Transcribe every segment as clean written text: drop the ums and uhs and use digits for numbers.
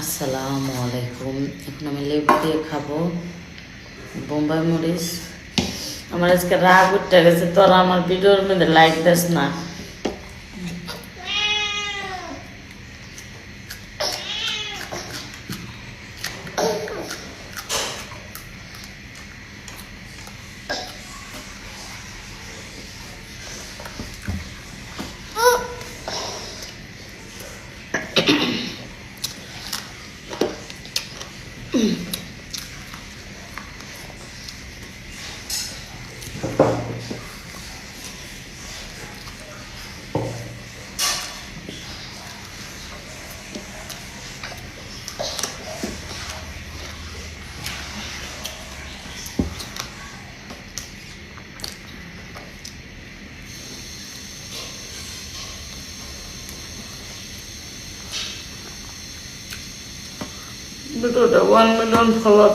আসসালামু আলাইকুম। এখন আমি লেবু দিয়ে খাবো বোম্বাই মরিচ। আমার আজকে রাগ উঠে গেছে, তোরা আমার ভিডিওর মধ্যে লাইক দিস না। ভিডিওটা 1 মিলিয়ন ফলোয়ার।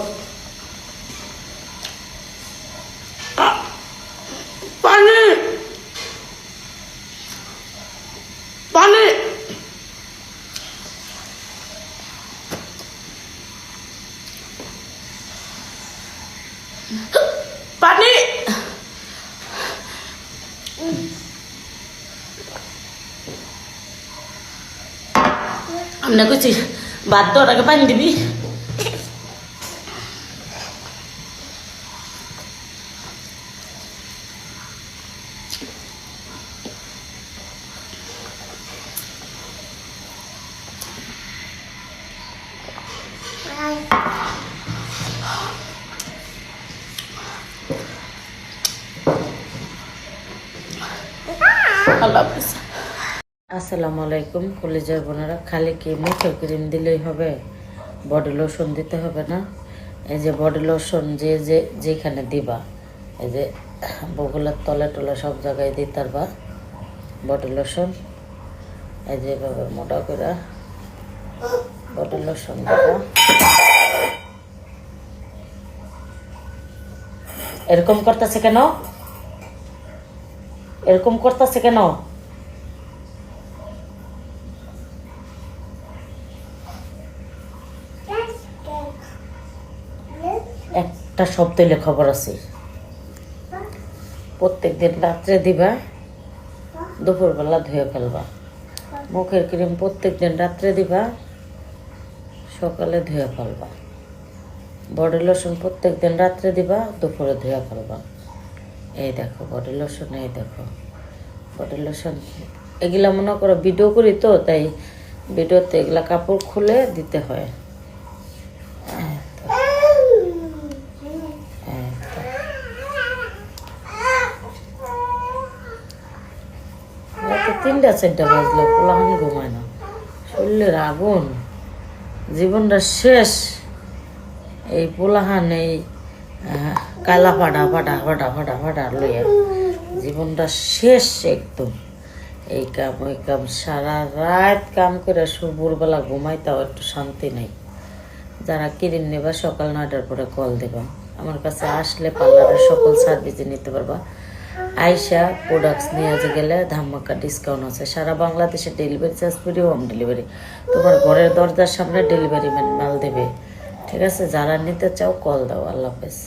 পানি পানি পানি আমি কইছি ভাত তো ওটাকে পানি দিবি। আল্লাহ হাফেজ। আসসালামু আলাইকুম কলিজার বোনেরা। খালি কি মুখে ক্রিম দিলেই হবে? বডি লোশন দিতে হবে না? এই যে বডি লোশন যেখানে দিবা, এই যে বগুলার তলে টলে সব জায়গায় দিতে পারবা বডি লোশন। এই যে এভাবে মোটা করে বডি লোশন দিবা। এরকম করতেছে কেন? এরকম করতেছে কেন? একটা শব্দ হইলে খবর আছে। প্রত্যেক দিন রাত্রে দিবা, দুপুরবেলা ধুয়ে ফেলবা। মুখের ক্রিম প্রত্যেক দিন রাত্রে দিবা, সকালে ধুয়ে ফেলবা। বডি লোশন প্রত্যেক দিন রাত্রে দিবা, দুপুরে ধুয়ে ফেলবা। এই দেখো বডি লোশন, এই দেখো বডি লোশন। এগুলা মনে করো ভিডিও করি তো, তাই ভিডিওতে এগুলা কাপড় খুলে দিতে হয়। 3টা 4টা বাজলো, পোলাহান ঘুমায় না। শরীরের আগুন, জীবনটা শেষ। এই পোলাহান এই কালা ফাটা ফাটা ফাটা ফাটা ফাটা লইয়া জীবনটা শেষ একদম। এই কাম ওই কাম, সারা রাত কাম করে ভোরবেলা ঘুমাইতেও একটু শান্তি নেই। যারা কিরিম নেবা সকাল 9টার পরে কল দেবা। আমার কাছে আসলে পার্লারের সকল সার্ভিসে নিতে পারবা। আইসা প্রোডাক্টস নিয়ে গেলে ধামাকা ডিসকাউন্ট আছে। সারা বাংলাদেশে delivery charge free, home delivery. তোমার ঘরের দরজার সামনে ডেলিভারি ম্যান মাল দেবে। ঠিক আছে, যারা নিতে চাও কল দাও। আল্লাহ হাফেজ।